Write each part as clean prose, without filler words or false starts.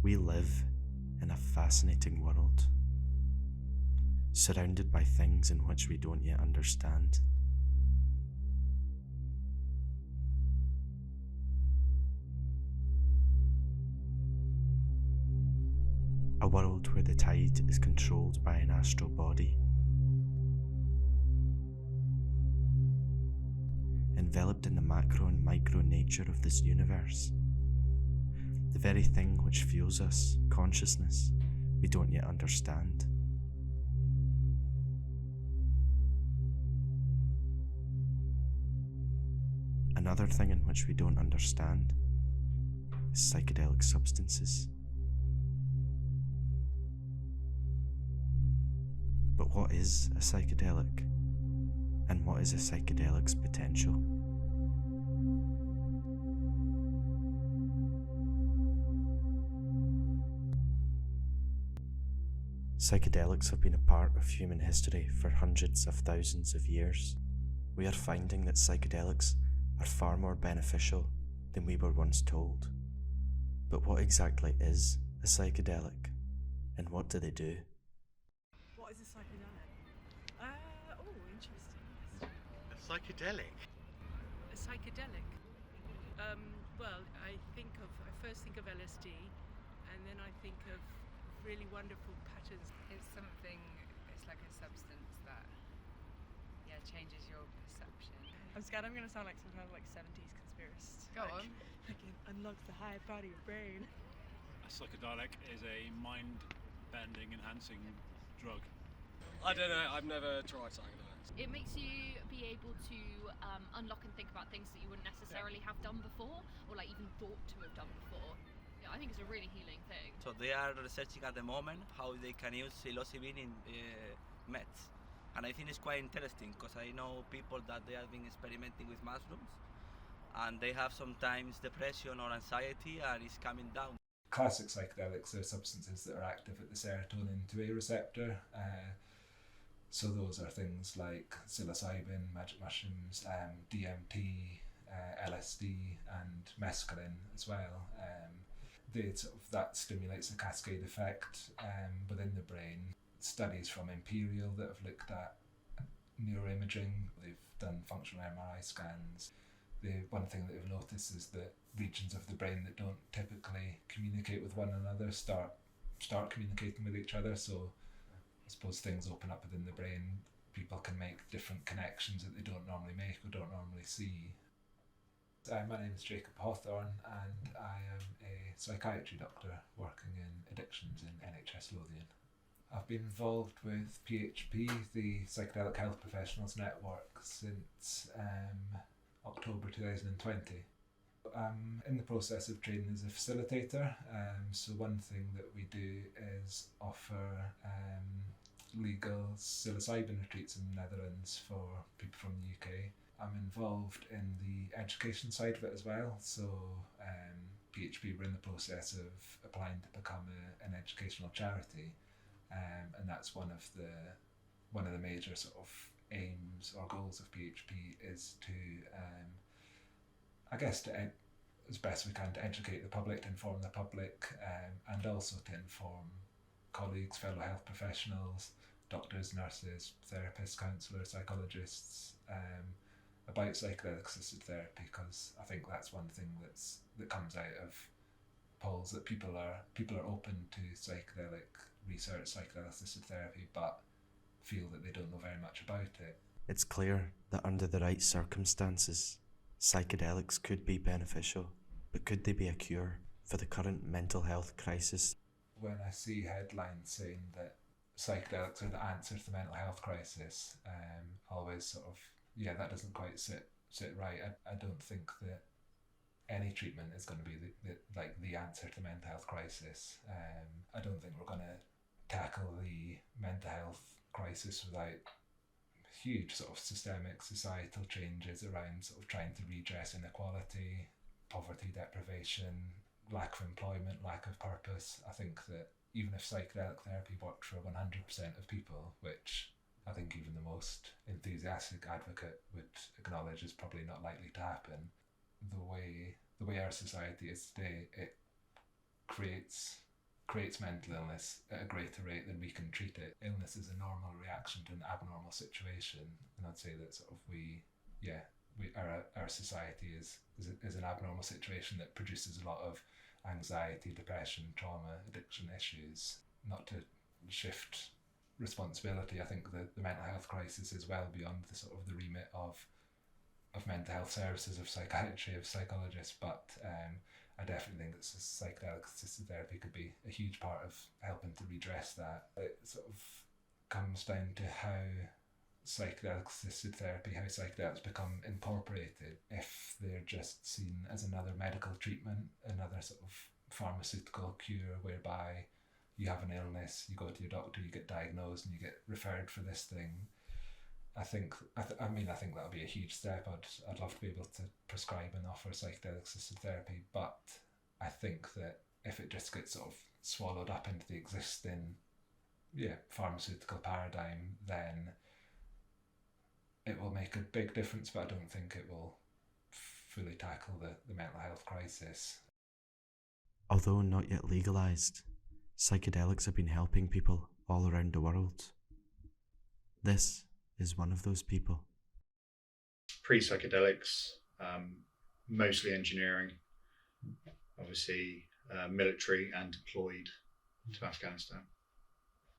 We live in a fascinating world, surrounded by things in which we don't yet understand. A world where the tide is controlled by an astral body, enveloped in the macro and micro nature of this universe. The very thing which fuels us, consciousness, we don't yet understand. Another thing in which we don't understand is psychedelic substances. But what is a psychedelic? And what is a psychedelic's potential? Psychedelics have been a part of human history for hundreds of thousands of years. We are finding that psychedelics are far more beneficial than we were once told. But what exactly is a psychedelic? And what do they do? What is a psychedelic? Interesting. A psychedelic? A psychedelic? Well, I first think of LSD, and then I think of really wonderful patterns. It's like a substance that, changes your perception. I'm scared I'm going to sound like some kind of 70s conspiracist. Go on. Like it unlocks the higher part of your brain. A psychedelic is a mind-bending, enhancing drug. I don't know, I've never tried psychedelics. It makes you be able to unlock and think about things that you wouldn't necessarily have done before, or even thought to have done before. I think it's a really healing thing. So they are researching at the moment how they can use psilocybin in meds. And I think it's quite interesting because I know people that they have been experimenting with mushrooms and they have sometimes depression or anxiety and it's coming down. Classic psychedelics are substances that are active at the serotonin 2A receptor. So those are things like psilocybin, magic mushrooms, DMT, LSD and mescaline as well. That stimulates a cascade effect within the brain. Studies from Imperial that have looked at neuroimaging, they've done functional MRI scans. The one thing that they've noticed is that regions of the brain that don't typically communicate with one another start communicating with each other. So I suppose things open up within the brain. People can make different connections that they don't normally make or don't normally see. My name is Jacob Hawthorne and I am a psychiatry doctor working in addictions in NHS Lothian. I've been involved with PHP, the Psychedelic Health Professionals Network, since October 2020. I'm in the process of training as a facilitator, so one thing that we do is offer legal psilocybin retreats in the Netherlands for people from the UK. I'm involved in the education side of it as well, so PHP, we're in the process of applying to become an educational charity, and that's one of the major sort of aims or goals of PHP is to as best we can to educate the public, to inform the public, and also to inform colleagues, fellow health professionals, doctors, nurses, therapists, counsellors, psychologists, about psychedelic assisted therapy, because I think that's one thing that comes out of polls, that people are open to psychedelic research, psychedelic assisted therapy, but feel that they don't know very much about it. It's clear that under the right circumstances, psychedelics could be beneficial, but could they be a cure for the current mental health crisis? When I see headlines saying that psychedelics are the answer to the mental health crisis, always sort of, that doesn't quite sit right. I don't think that any treatment is going to be the answer to the mental health crisis. I don't think we're going to tackle the mental health crisis without huge sort of systemic societal changes around sort of trying to redress inequality, poverty, deprivation, lack of employment, lack of purpose. I think that even if psychedelic therapy worked for 100% of people, which I think even the most enthusiastic advocate would acknowledge is probably not likely to happen, the way our society is today, it creates creates mental illness at a greater rate than we can treat it. Illness is a normal reaction to an abnormal situation, and I'd say that sort of our society is an abnormal situation that produces a lot of anxiety, depression, trauma, addiction issues. Not to shift responsibility, I think the mental health crisis is well beyond the sort of the remit of mental health services, of psychiatry, of psychologists, but I definitely think that psychedelic assisted therapy could be a huge part of helping to redress that. It sort of comes down to how psychedelic assisted therapy, how psychedelics become incorporated. If they're just seen as another medical treatment, another sort of pharmaceutical cure whereby you have an illness, you go to your doctor, you get diagnosed and you get referred for this thing. I think that'll be a huge step. I'd love to be able to prescribe and offer psychedelic assisted therapy, but I think that if it just gets sort of swallowed up into the existing pharmaceutical paradigm, then it will make a big difference, but I don't think it will fully tackle the mental health crisis. Although not yet legalised, psychedelics have been helping people all around the world. This is one of those people. Pre-psychedelics, mostly engineering, obviously military and deployed to Afghanistan.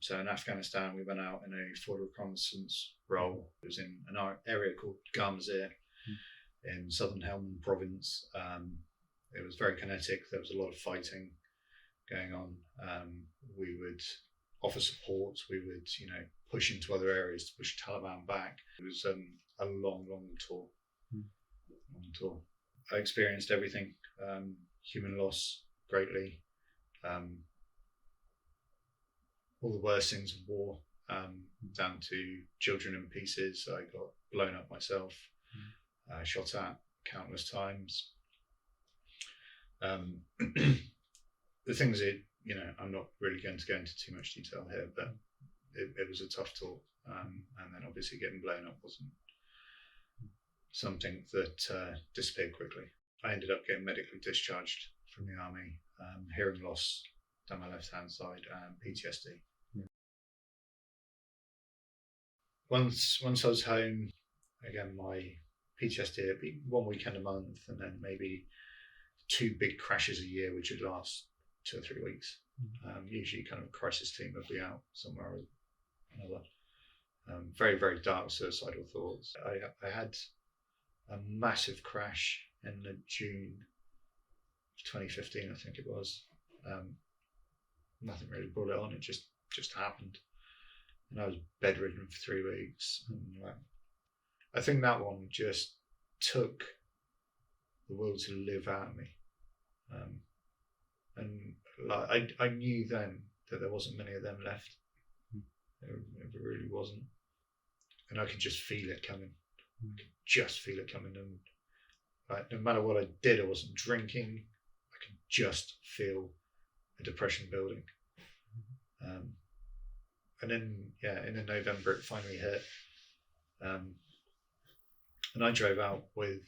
So in Afghanistan, we went out in a forward reconnaissance role. It was in an area called Garmazir in southern Helmand province. It was very kinetic. There was a lot of fighting going on. We would offer support. We would, push into other areas to push Taliban back. It was a long tour. Long tour. I experienced everything. Human loss greatly. All the worst things of war, down to children in pieces. I got blown up myself, shot at countless times. The things that, I'm not really going to go into too much detail here, but it was a tough tour. And then obviously getting blown up wasn't something that disappeared quickly. I ended up getting medically discharged from the army, hearing loss down my left-hand side, and PTSD. Once I was home, again, my PTSD would be 1 weekend a month, and then maybe 2 big crashes a year, which would last 2 or 3 weeks. Usually kind of a crisis team would be out somewhere or another. Very, very dark suicidal thoughts. I had a massive crash in June of 2015, I think it was. Nothing really brought it on, it just happened. And I was bedridden for 3 weeks. And I think that one just took the will to live out of me. And I knew then that there wasn't many of them left. It really wasn't. And I could just feel it coming. I could just feel it coming. And no matter what I did, I wasn't drinking. I could just feel a depression building. And then, in November, it finally hit. And I drove out with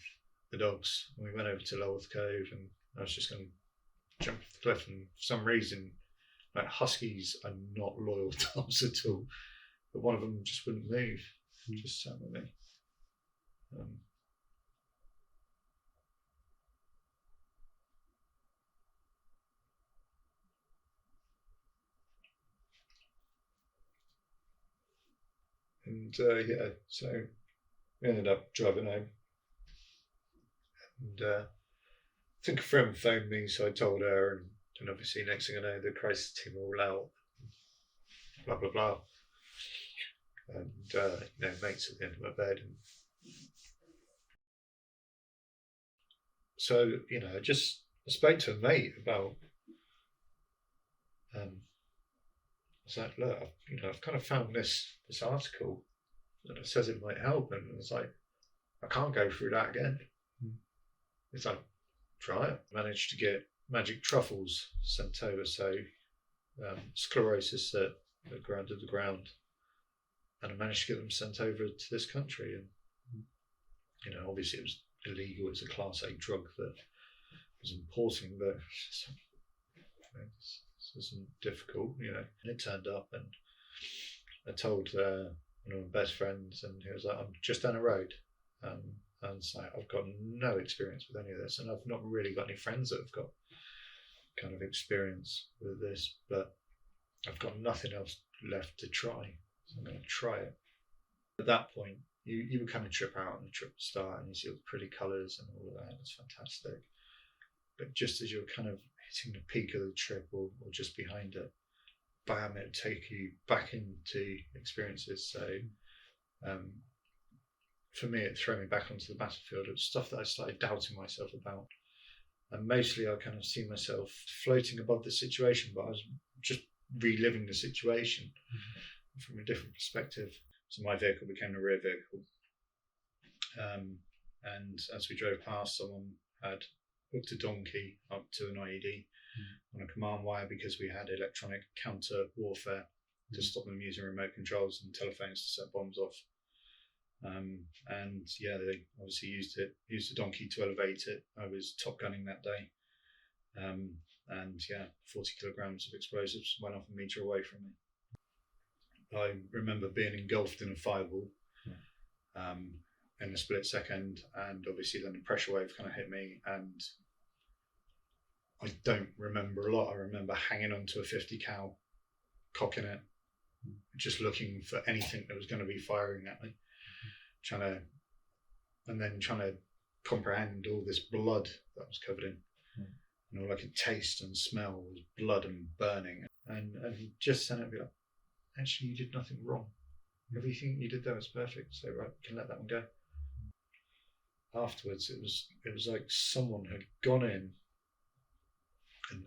the dogs, and we went over to Lulworth Cove, and I was just going to jump off the cliff. And for some reason, huskies are not loyal dogs at all, but one of them just wouldn't move, just sat with me. So we ended up driving home, and I think a friend phoned me, so I told her, and obviously next thing I know, the crisis team were all out, blah blah blah, and mates at the end of my bed. And so I spoke to a mate about. I was like, look, I've kind of found this article and it says it might help, and I was like, I can't go through that again. It's like, try it. Managed to get magic truffles sent over, so sclerosis that grew under the ground, and I managed to get them sent over to this country. And obviously it was illegal. It's a Class A drug that was importing, but This isn't difficult, you know. And it turned up, and I told one of my best friends, and he was like, I'm just down the road. And so I've got no experience with any of this, and I've not really got any friends that have got kind of experience with this, but I've got nothing else left to try, so I'm going to try it. At that point, you would kind of trip out, and the trip would start, and you see all the pretty colours and all of that. It's fantastic. But just as you're kind of hitting the peak of the trip, or just behind it, bam, it would take you back into experiences. So for me, it threw me back onto the battlefield. It was stuff that I started doubting myself about. And mostly I kind of see myself floating above the situation, but I was just reliving the situation from a different perspective. So my vehicle became a rear vehicle. And as we drove past, someone had hooked a donkey up to an IED on a command wire, because we had electronic counter warfare to stop them using remote controls and telephones to set bombs off. And yeah, they obviously used the donkey to elevate it. I was top gunning that day. And yeah, 40 kilograms of explosives went off a metre away from me. I remember being engulfed in a fireball in a split second, and obviously then the pressure wave kind of hit me, and I don't remember a lot. I remember hanging onto a 50 cal, cocking it, just looking for anything that was going to be firing at me, trying to comprehend all this blood that was covered in. And all I could taste and smell was blood and burning. And just then it'd be like, actually, you did nothing wrong. Everything you did there was perfect. So right, we can let that one go. Afterwards, it was like someone had gone in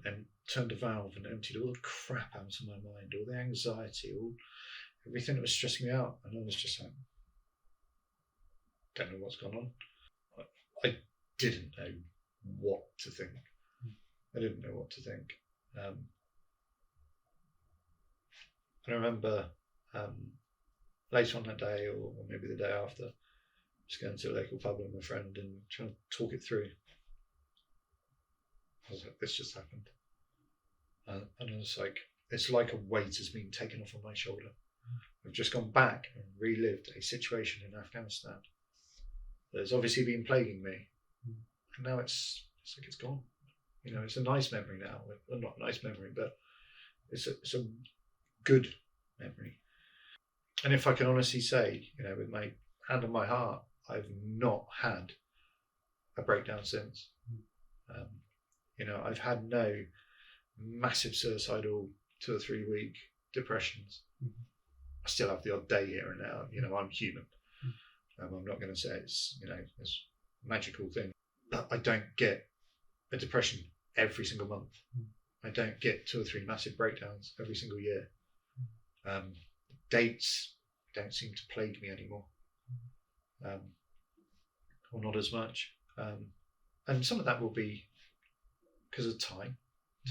and turned a valve and emptied all the crap out of my mind, all the anxiety, everything that was stressing me out. And I was just like, don't know what's gone on. I didn't know what to think. I didn't know what to think. And I remember later on that day, or maybe the day after, just going to a local pub with my friend and trying to talk it through. I was like, this just happened. And I was like, it's like a weight has been taken off of my shoulder. I've just gone back and relived a situation in Afghanistan that's obviously been plaguing me. And now it's like it's gone. You know, it's a nice memory now. Well, not a nice memory, but it's a good memory. And if I can honestly say, you know, with my hand on my heart, I've not had a breakdown since. You know, I've had no massive suicidal 2 or 3 week depressions. I still have the odd day here and now. You know, I'm human. I'm not going to say it's, you know, it's a magical thing. But I don't get a depression every single month. I don't get 2 or 3 massive breakdowns every single year. Dates don't seem to plague me anymore, or not as much. And some of that will be because of time.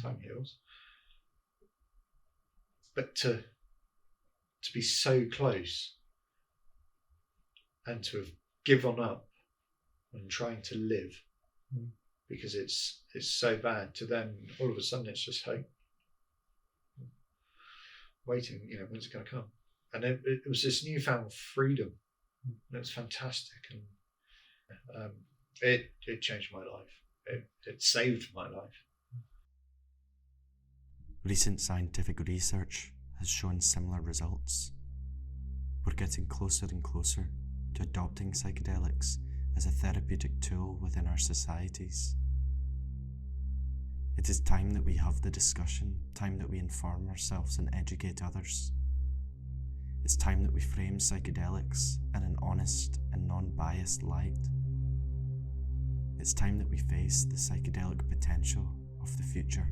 Time heals. But to be so close and to have given up on trying to live because it's so bad, to then all of a sudden it's just hope. Waiting, you know, when's it going to come? And it was this newfound freedom. And it was fantastic. And it changed my life. It saved my life. Recent scientific research has shown similar results. We're getting closer and closer to adopting psychedelics as a therapeutic tool within our societies. It is time that we have the discussion, time that we inform ourselves and educate others. It's time that we frame psychedelics in an honest and non-biased light. It's time that we face the psychedelic potential of the future.